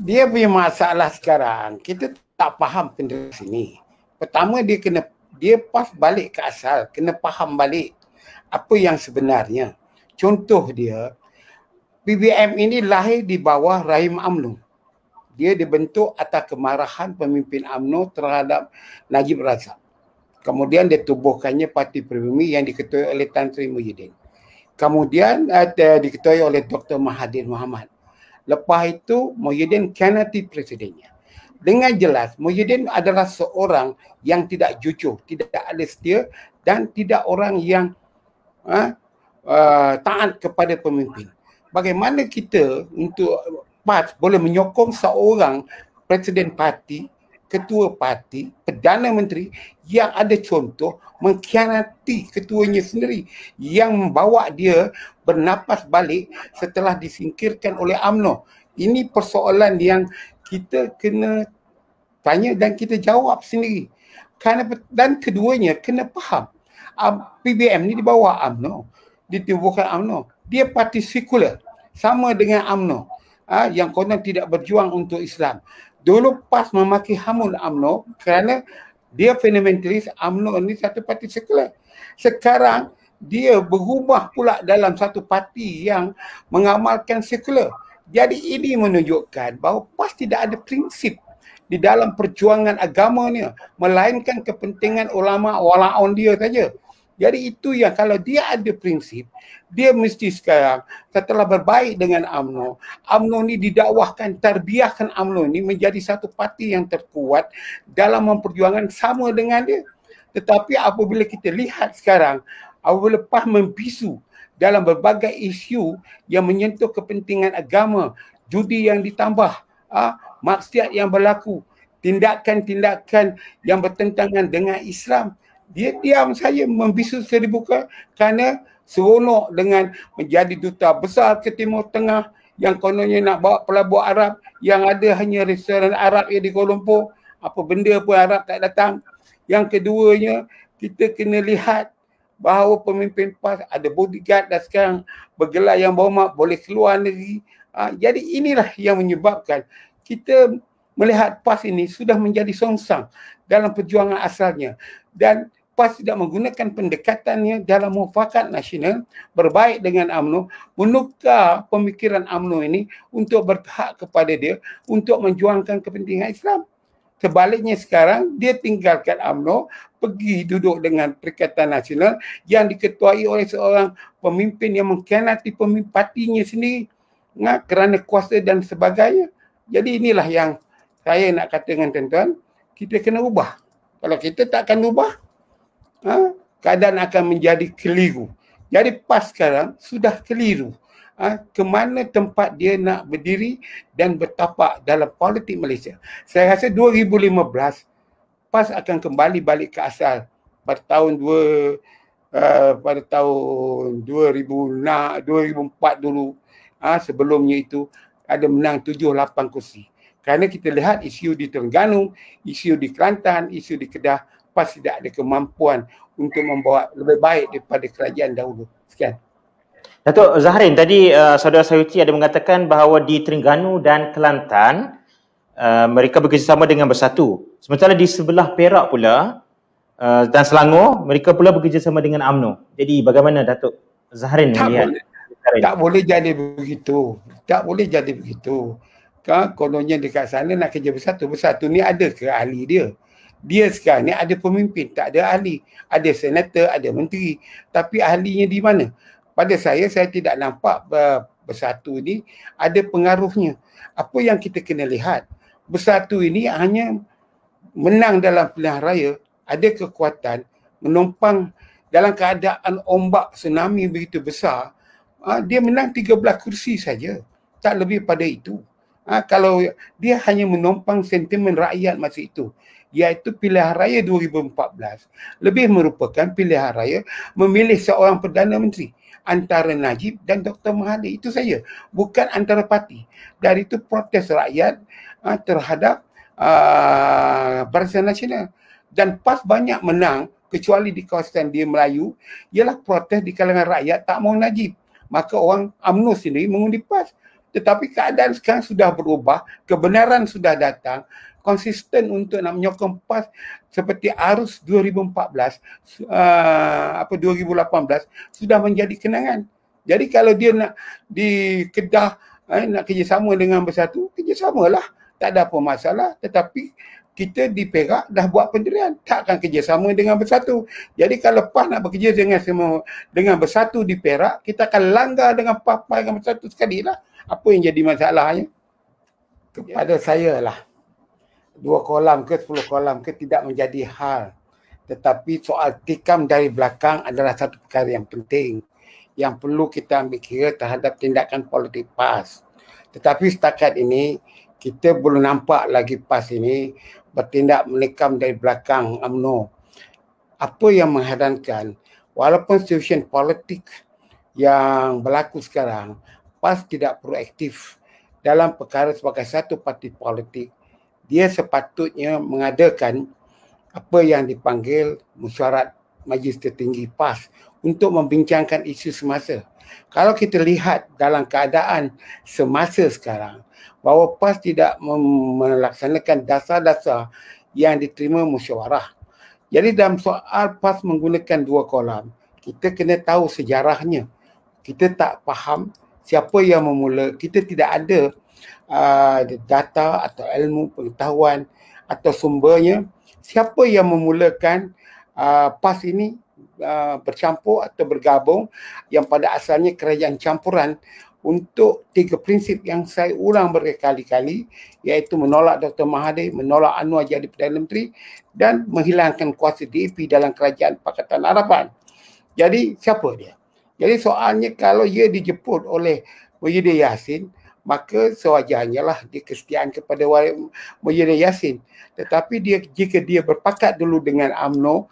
dia punya masalah sekarang, kita tak faham benda sini. Pertama dia pas balik ke asal, kena faham balik apa yang sebenarnya. Contoh dia, PBM ini lahir di bawah rahim UMNO. Dia dibentuk atas kemarahan pemimpin UMNO terhadap Najib Razak. Kemudian ditubuhkannya Parti Pribumi yang diketuai oleh Tan Sri Muhyiddin. Kemudian diketuai oleh Dr. Mahathir Mohamad. Lepas itu Muhyiddin khianati presidennya. Dengan jelas Muhyiddin adalah seorang yang tidak jujur, tidak ada setia dan tidak orang yang taat kepada pemimpin. Bagaimana kita untuk PAS boleh menyokong seorang presiden parti, ketua parti, Perdana Menteri yang ada contoh mengkhianati ketuanya sendiri, yang membawa dia bernapas balik setelah disingkirkan oleh UMNO. Ini persoalan yang kita kena tanya dan kita jawab sendiri. Dan keduanya kena faham, PBM ni di bawah UMNO, ditubuhkan UMNO. Dia parti sekular, sama dengan UMNO yang konon tidak berjuang untuk Islam. Dulu PAS memaki hamun UMNO kerana dia fundamentalis. UMNO ini satu parti sekular. Sekarang dia berubah pula dalam satu parti yang mengamalkan sekular. Jadi ini menunjukkan bahawa PAS tidak ada prinsip di dalam perjuangan agamanya, melainkan kepentingan ulama walaun dia saja. Jadi itu yang kalau dia ada prinsip, dia mesti sekarang setelah berbaik dengan UMNO, UMNO ni didakwahkan, tarbiyahkan UMNO ni menjadi satu parti yang terkuat dalam memperjuangkan sama dengan dia. Tetapi apabila kita lihat sekarang, apabila PAS membisu dalam berbagai isu yang menyentuh kepentingan agama, judi yang ditambah, maksiat yang berlaku, tindakan-tindakan yang bertentangan dengan Islam, dia diam saja membisu seribuka kerana seronok dengan menjadi duta besar ke Timur Tengah yang kononnya nak bawa pelabuhan Arab yang ada hanya restoran Arab yang di Kuala Lumpur, apa benda pun Arab tak datang. Yang keduanya, kita kena lihat bahawa pemimpin PAS ada bodyguard dan sekarang bergelar yang berhormat boleh keluar negeri. Jadi inilah yang menyebabkan kita melihat PAS ini sudah menjadi songsang dalam perjuangan asalnya, dan PAS tidak menggunakan pendekatannya dalam mufakat nasional, berbaik dengan UMNO, menukar pemikiran UMNO ini untuk berpihak kepada dia untuk menjuangkan kepentingan Islam. Sebaliknya sekarang dia tinggalkan UMNO, pergi duduk dengan Perikatan Nasional yang diketuai oleh seorang pemimpin yang mengkhianati pemimpin partinya sendiri kerana kuasa dan sebagainya. Jadi inilah yang saya nak katakan tuan-tuan, kita kena ubah. Kalau kita takkan ubah, keadaan akan menjadi keliru. Jadi PAS sekarang sudah keliru. Ke mana tempat dia nak berdiri dan bertapak dalam politik Malaysia. Saya rasa 2015 PAS akan kembali balik ke asal pada tahun 2004 dulu. Sebelumnya itu ada menang 7-8 kursi. Kerana kita lihat isu di Terengganu, isu di Kelantan, isu di Kedah, PAS tidak ada kemampuan untuk membawa lebih baik daripada kerajaan dahulu. Sekian. Datuk Zahrin, tadi saudara Sayuti ada mengatakan bahawa di Terengganu dan Kelantan mereka bekerjasama dengan Bersatu. Sementara di sebelah Perak pula dan Selangor, mereka pula bekerjasama dengan UMNO. Jadi bagaimana Datuk Zahrin melihat? Tak boleh jadi begitu. Tak boleh jadi begitu. Kononnya dekat sana nak kerja Bersatu. Bersatu ni ada ke ahli dia? Dia sekarang ni ada pemimpin, tak ada ahli. Ada senator, ada menteri. Tapi ahlinya di mana? Pada saya tidak nampak Bersatu ni ada pengaruhnya. Apa yang kita kena lihat, Bersatu ini hanya menang dalam pilihan raya, ada kekuatan, menumpang dalam keadaan ombak tsunami begitu besar, dia menang 13 kursi saja. Tak lebih pada itu. Kalau dia hanya menumpang sentimen rakyat masa itu, iaitu pilihan raya 2014, lebih merupakan pilihan raya memilih seorang Perdana Menteri antara Najib dan Dr. Mahathir. Itu saja, bukan antara parti. Dari itu protes rakyat terhadap Barisan Nasional. Dan PAS banyak menang, kecuali di kawasan dia Melayu, ialah protes di kalangan rakyat tak mau Najib. Maka orang UMNO sendiri mengundi PAS. Tetapi keadaan sekarang sudah berubah, kebenaran sudah datang, konsisten untuk nak menyokong PAS seperti arus 2014, 2018 sudah menjadi kenangan. Jadi kalau dia nak di Kedah nak kerjasama dengan Bersatu, kerjasamalah, tak ada apa masalah. Tetapi kita di Perak dah buat pendirian, takkan kerjasama dengan Bersatu. Jadi kalau PAS nak bekerja dengan Bersatu di Perak, kita akan langgar dengan PAS dengan Bersatu sekali lah. Apa yang jadi masalahnya? Kepada saya lah, 2 kolam ke 10 kolam ke tidak menjadi hal. Tetapi soal tikam dari belakang adalah satu perkara yang penting, yang perlu kita ambil kira terhadap tindakan politik PAS. Tetapi setakat ini, kita belum nampak lagi PAS ini bertindak menikam dari belakang UMNO. Apa yang mengherankan, walaupun situasi politik yang berlaku sekarang, PAS tidak proaktif dalam perkara sebagai satu parti politik. Dia sepatutnya mengadakan apa yang dipanggil mesyuarat Majlis Tertinggi PAS untuk membincangkan isu semasa. Kalau kita lihat dalam keadaan semasa sekarang, bahawa PAS tidak melaksanakan dasar-dasar yang diterima musyawarah. Jadi dalam soal PAS menggunakan 2 kolam, kita kena tahu sejarahnya. Kita tak faham siapa yang memula, kita tidak ada data atau ilmu pengetahuan atau sumbernya. Siapa yang memulakan PAS ini bercampur atau bergabung, yang pada asalnya kerajaan campuran, untuk 3 prinsip yang saya ulang berkali-kali, iaitu menolak Dr. Mahathir, menolak Anwar jadi Perdana Menteri dan menghilangkan kuasa DAP dalam kerajaan Pakatan Harapan. Jadi siapa dia? Jadi soalnya kalau ia dijemput oleh Muhyiddin Yassin, maka sewajarnya lah dia kesetiaan kepada Muhyiddin Yassin. Tetapi jika dia berpakat dulu dengan UMNO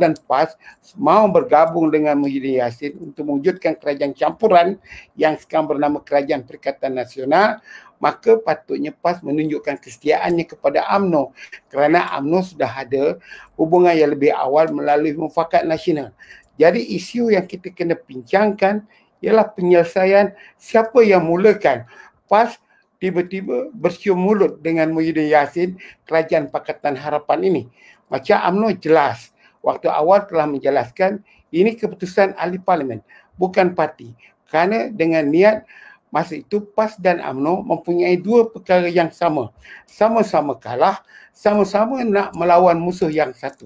dan PAS mau bergabung dengan Muhyiddin Yassin untuk mewujudkan kerajaan campuran yang sekarang bernama Kerajaan Perikatan Nasional, maka patutnya PAS menunjukkan kesetiaannya kepada UMNO, kerana UMNO sudah ada hubungan yang lebih awal melalui Mufakat Nasional. Jadi isu yang kita kena bincangkan ialah penyelesaian siapa yang mulakan PAS tiba-tiba bersium mulut dengan Muhyiddin Yassin, Kerajaan Pakatan Harapan ini. Macam UMNO jelas, waktu awal telah menjelaskan ini keputusan ahli parlimen, bukan parti. Kerana dengan niat masa itu PAS dan UMNO mempunyai 2 perkara yang sama. Sama-sama kalah, sama-sama nak melawan musuh yang satu.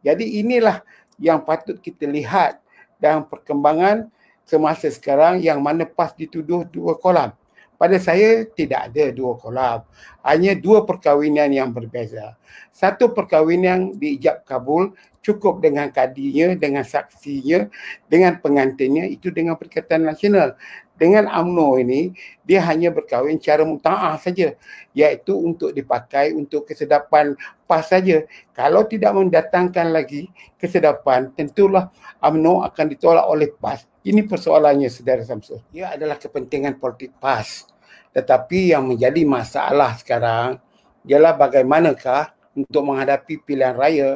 Jadi inilah yang patut kita lihat dalam perkembangan semasa sekarang, yang mana PAS dituduh 2 kolam. Pada saya tidak ada 2 kolam. Hanya 2 perkahwinan yang berbeza. Satu perkahwinan diijab kabul cukup dengan kadinya, dengan saksinya, dengan pengantinnya, itu dengan Perikatan Nasional. Dengan UMNO ini, dia hanya berkahwin secara muta'ah saja, iaitu untuk dipakai untuk kesedapan PAS saja. Kalau tidak mendatangkan lagi kesedapan, tentulah UMNO akan ditolak oleh PAS. Ini persoalannya, Saudara Samsul. Ia adalah kepentingan politik PAS. Tetapi yang menjadi masalah sekarang ialah bagaimanakah untuk menghadapi pilihan raya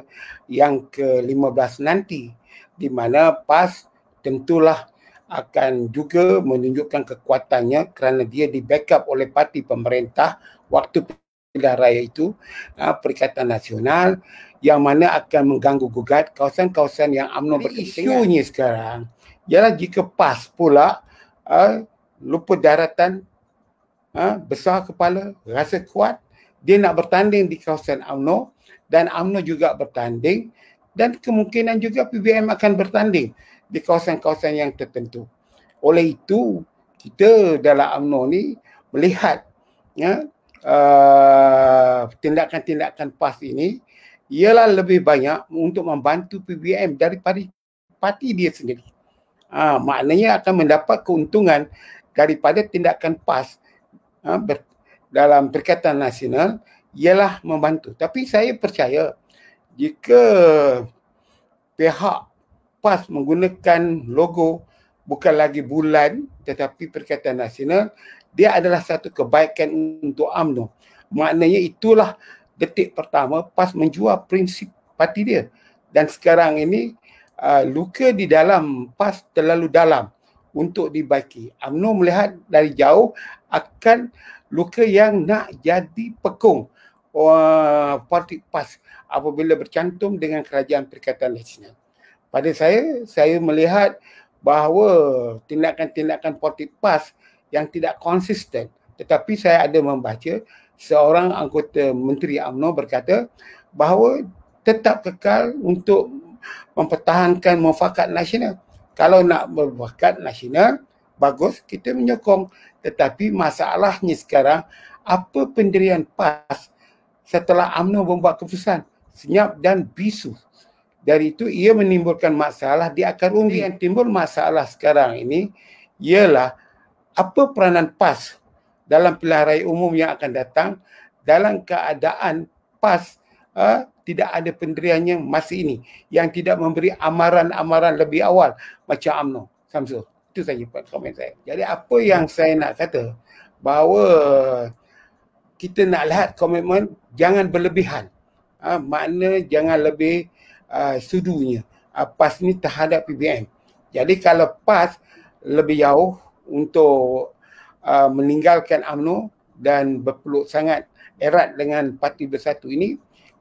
yang ke-15 nanti, di mana PAS tentulah akan juga menunjukkan kekuatannya kerana dia di backup oleh parti pemerintah waktu pilihan raya itu, Perikatan Nasional, yang mana akan mengganggu gugat kawasan-kawasan yang UMNO berkepentingan. Isunya sekarang ialah jika PAS pula lupa daratan, besar kepala, rasa kuat, dia nak bertanding di kawasan UMNO dan UMNO juga bertanding, dan kemungkinan juga PBM akan bertanding di kawasan-kawasan yang tertentu. Oleh itu, kita dalam UMNO ni melihat tindakan-tindakan PAS ini ialah lebih banyak untuk membantu PBM daripada parti dia sendiri. Maknanya akan mendapat keuntungan daripada tindakan PAS dalam Perikatan Nasional ialah membantu. Tapi saya percaya jika pihak PAS menggunakan logo bukan lagi bulan tetapi Perikatan Nasional, dia adalah satu kebaikan untuk UMNO. Maknanya itulah detik pertama PAS menjual prinsip parti dia. Dan sekarang ini luka di dalam PAS terlalu dalam untuk dibaiki. UMNO melihat dari jauh akan luka yang nak jadi pekung politik PAS apabila bercantum dengan Kerajaan Perikatan Nasional. Pada saya melihat bahawa tindakan-tindakan politik PAS yang tidak konsisten, tetapi saya ada membaca seorang anggota Menteri UMNO berkata bahawa tetap kekal untuk mempertahankan mufakat nasional. Kalau nak bermufakat nasional, bagus, kita menyokong. Tetapi masalahnya sekarang, apa pendirian PAS setelah UMNO membuat keputusan senyap dan bisu. Dari itu ia menimbulkan masalah di akar umbi. Yang timbul masalah sekarang ini ialah apa peranan PAS dalam pilihan raya umum yang akan datang dalam keadaan PAS tidak ada pendiriannya masa ini, yang tidak memberi amaran-amaran lebih awal macam UMNO. Samsul, itu saja komen saya. Jadi apa yang saya nak kata, bahawa kita nak lihat komitmen jangan berlebihan. Makna jangan lebih sudunya PAS ni terhadap PBM. Jadi kalau PAS lebih jauh untuk meninggalkan UMNO dan berpeluk sangat erat dengan Parti Bersatu ini,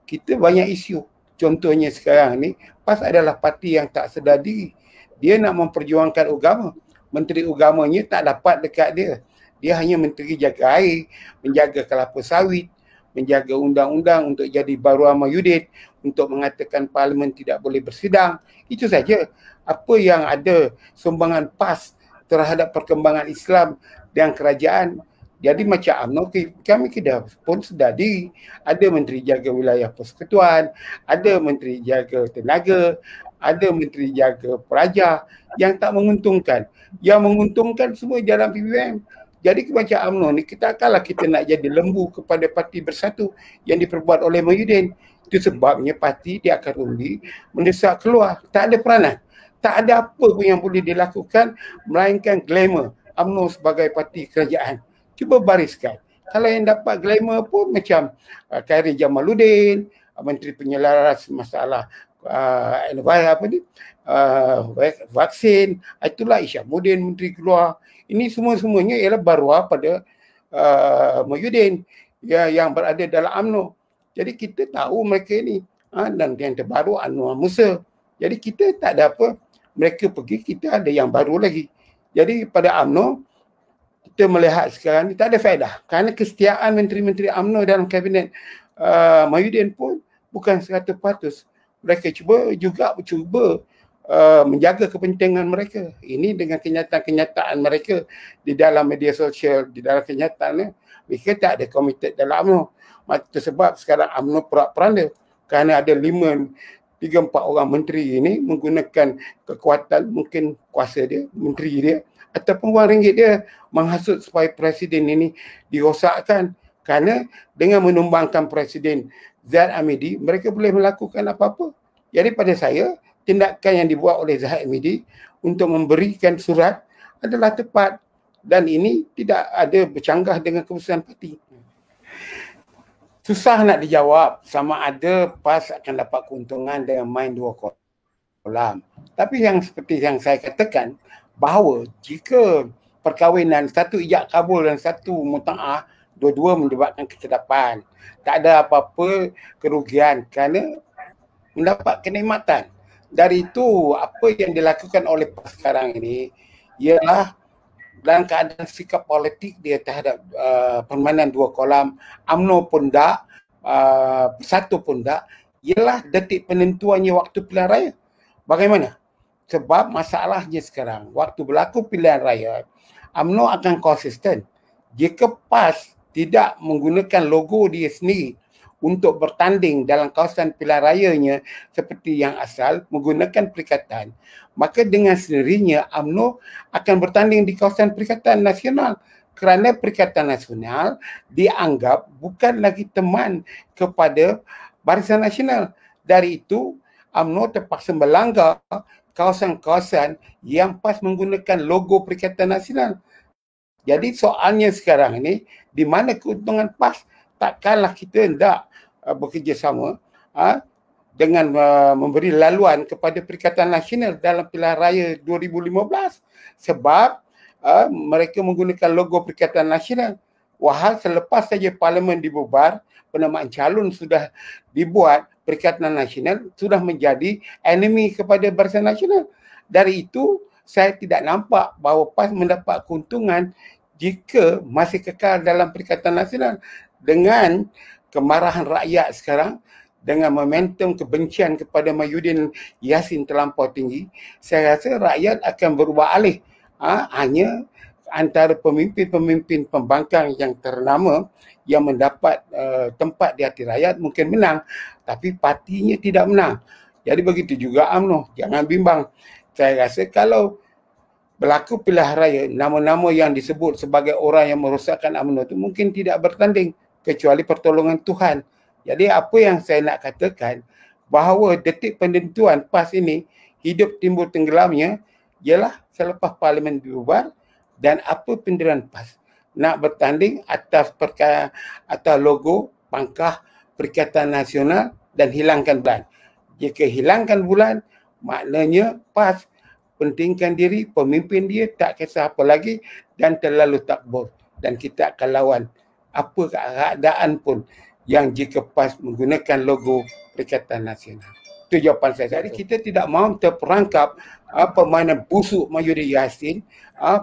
kita banyak isu. Contohnya sekarang ni, PAS adalah parti yang tak sedar diri. Dia nak memperjuangkan agama. Menteri agamanya tak dapat dekat dia. Dia hanya menteri jaga air, menjaga kelapa sawit, menjaga undang-undang untuk jadi baru Amayudin, untuk mengatakan parlimen tidak boleh bersidang. Itu saja. Apa yang ada sumbangan PAS terhadap perkembangan Islam dan kerajaan. Jadi macam UMNO, kami Kedah pun sedar diri. Ada menteri jaga wilayah persekutuan, ada menteri jaga tenaga, ada menteri jaga pelajar yang tak menguntungkan. Yang menguntungkan semua jalan PBM. Jadi macam UMNO ni, kita takkanlah kita nak jadi lembu kepada Parti Bersatu yang diperbuat oleh Mahyudin. Itu sebabnya parti di akar umbi mendesak keluar. Tak ada peranan. Tak ada apa pun yang boleh dilakukan melainkan glamour UMNO sebagai parti kerajaan. Cuba bariskan. Kalau yang dapat glamour pun macam Khairi Jamaluddin, Menteri Penyelaras masalah vaksin, itulah Isyamuddin Menteri keluar. Ini semua-semuanya ialah baruah pada Mahyudin yang berada dalam UMNO. Jadi kita tahu mereka ni. Dan yang terbaru Anwar Musa. Jadi kita tak ada apa. Mereka pergi, kita ada yang baru lagi. Jadi pada UMNO, kita melihat sekarang ni tak ada faedah. Kerana kesetiaan menteri-menteri UMNO dalam kabinet Mahyudin pun bukan 100%. Mereka cuba menjaga kepentingan mereka. Ini dengan kenyataan-kenyataan mereka di dalam media sosial, di dalam kenyataannya, mereka tak ada komited dalam UMNO. Itu sebab sekarang UMNO pura-peranda. Kerana ada 3-4 orang menteri ini menggunakan kekuatan, mungkin kuasa dia, menteri dia, ataupun wang ringgit dia menghasut supaya presiden ini dirosakkan. Kerana dengan menumbangkan presiden Zahid Hamidi, mereka boleh melakukan apa-apa. Jadi pada saya, tindakan yang dibuat oleh Zahid Hamidi untuk memberikan surat adalah tepat. Dan ini tidak ada bercanggah dengan keputusan parti. Susah nak dijawab sama ada PAS akan dapat keuntungan dengan main dua kolam. Tapi yang seperti yang saya katakan, bahawa jika perkahwinan satu ijab kabul dan satu muta'ah, dua-dua menyebabkan kesedapan. Tak ada apa-apa kerugian kerana mendapat kenikmatan. Dari itu, apa yang dilakukan oleh PAS sekarang ini ialah dalam keadaan sikap politik dia terhadap permainan dua kolam. UMNO pun tak, Bersatu pun tak, ialah detik penentuannya waktu pilihan raya. Bagaimana? Sebab masalahnya sekarang, waktu berlaku pilihan raya, UMNO akan konsisten. Jika PAS tidak menggunakan logo dia sendiri untuk bertanding dalam kawasan pilihan rayanya seperti yang asal menggunakan perikatan, maka dengan sendirinya UMNO akan bertanding di kawasan perikatan nasional kerana perikatan nasional dianggap bukan lagi teman kepada Barisan Nasional. Dari itu, UMNO terpaksa melanggar kawasan-kawasan yang PAS menggunakan logo Perikatan Nasional. Jadi soalnya sekarang ini, di mana keuntungan PAS? Takkanlah kita hendak bekerjasama dengan memberi laluan kepada Perikatan Nasional dalam pilihan raya 2015 sebab mereka menggunakan logo Perikatan Nasional. Wahal selepas saja parlimen dibubar, penamaan calon sudah dibuat, Perikatan Nasional sudah menjadi enemy kepada Barisan Nasional. Dari itu, saya tidak nampak bahawa PAS mendapat keuntungan jika masih kekal dalam Perikatan Nasional. Dengan kemarahan rakyat sekarang, dengan momentum kebencian kepada Mahyudin Yassin terlampau tinggi, saya rasa rakyat akan berubah alih. Hanya antara pemimpin-pemimpin pembangkang yang ternama yang mendapat tempat di hati rakyat mungkin menang, tapi partinya tidak menang. Jadi begitu juga UMNO, jangan bimbang. Saya rasa kalau berlaku pilihan raya, nama-nama yang disebut sebagai orang yang merosakkan UMNO itu mungkin tidak bertanding kecuali pertolongan Tuhan. Jadi apa yang saya nak katakan, bahawa detik penentuan PAS ini hidup timbul tenggelamnya ialah selepas parlimen dibubar dan apa pendirian PAS nak bertanding atas logo pangkah Perikatan Nasional dan hilangkan bulan. Jika hilangkan bulan, maknanya PAS pentingkan diri, pemimpin dia tak kisah apa lagi dan terlalu takbur, dan kita akan lawan apa keadaan pun yang jika PAS menggunakan logo Perikatan Nasional. Itu jawapan saya. Jadi kita tidak mahu terperangkap permainan busuk Mahyudin Yassin,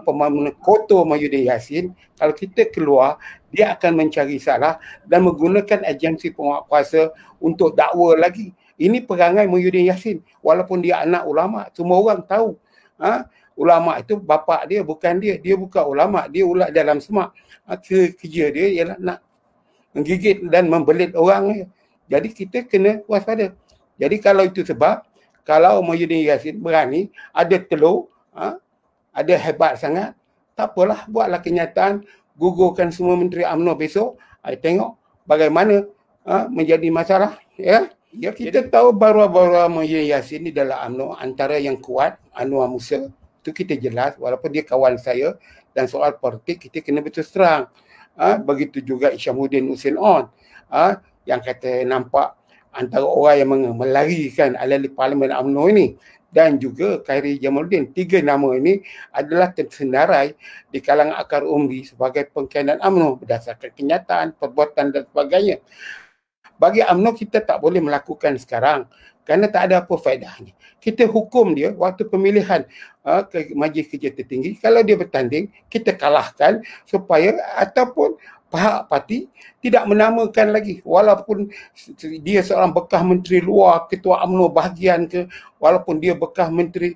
permainan kotor Mahyudin Yassin. Kalau kita keluar, dia akan mencari salah dan menggunakan agensi penguatkuasa untuk dakwa lagi. Ini perangai Mahyudin Yassin. Walaupun dia anak ulama, semua orang tahu. Ulama itu bapa dia, bukan dia. Dia bukan ulama, dia ulat dalam semak. Kerja dia ialah nak menggigit dan membelit orang. Jadi kita kena waspada. Jadi kalau itu sebab, kalau Mahyudin Yassin berani, ada telur, ada hebat sangat, tak apalah, buatlah kenyataan, gugurkan semua Menteri UMNO besok, tengok bagaimana menjadi masalah. Ya, kita tahu baru-baru Mahyudin Yassin ni dalam UMNO antara yang kuat, Anwar Musa, itu kita jelas, walaupun dia kawan saya, dan soal politik kita kena betul terang. Begitu juga Isyamuddin Hussein On, yang kata nampak antara orang yang melarikan alih-alih parlimen UMNO ini, dan juga Khairi Jamaluddin. Tiga nama ini adalah tersenarai di kalangan akar umbi sebagai pengkhianat UMNO berdasarkan kenyataan, perbuatan dan sebagainya. Bagi UMNO kita tak boleh melakukan sekarang kerana tak ada apa faedahnya. Kita hukum dia waktu pemilihan ke Majlis Kerja Tertinggi. Kalau dia bertanding, kita kalahkan supaya ataupun pihak parti tidak menamakan lagi, walaupun dia seorang bekas menteri luar, ketua UMNO bahagian ke, walaupun dia bekas menteri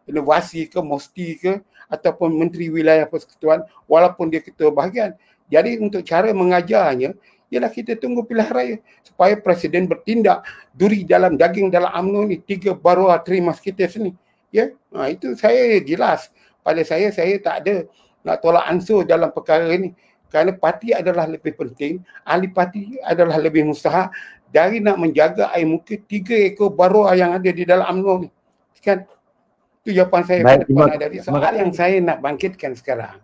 inovasi ke, Mosti ke, ataupun menteri wilayah persekutuan, walaupun dia ketua bahagian. Jadi untuk cara mengajarnya ialah kita tunggu pilihan raya supaya presiden bertindak duri dalam daging dalam UMNO ni, tiga baru trimas kita sini. Ya, itu saya jelas. Pada saya tak ada nak tolak ansur dalam perkara ini. Kerana parti adalah lebih penting, ahli parti adalah lebih mustahak dari nak menjaga air muka 3 ekor baruah yang ada di dalam UMNO ni. Kan? Itu jawapan saya pada Puan Adari. Soal yang saya nak bangkitkan sekarang,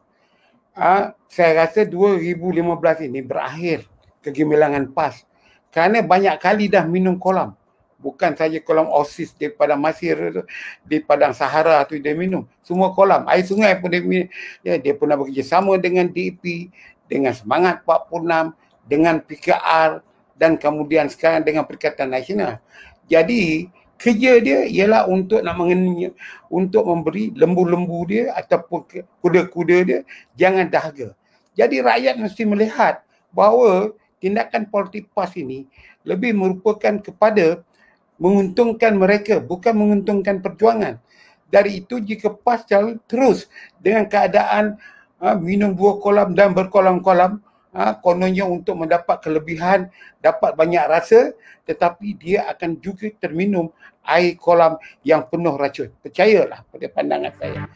saya rasa 2015 ini berakhir kegemilangan PAS. Kerana banyak kali dah minum kolam. Bukan saja kolam OSIS di Padang Masir, di Padang Sahara tu dia minum. Semua kolam. Air sungai pun dia minum. Ya, dia pernah bekerjasama dengan DAP, dengan Semangat 46, dengan PKR dan kemudian sekarang dengan Perikatan Nasional. Jadi kerja dia ialah untuk nak untuk memberi lembu-lembu dia ataupun kuda-kuda dia jangan dahaga. Jadi rakyat mesti melihat bahawa tindakan politik PAS ini lebih merupakan kepada menguntungkan mereka, bukan menguntungkan perjuangan. Dari itu jika PAS jalan terus dengan keadaan minum 2 kolam dan berkolam-kolam, kononnya untuk mendapat kelebihan, dapat banyak rasa, tetapi dia akan juga terminum air kolam yang penuh racun. Percayalah pada pandangan saya.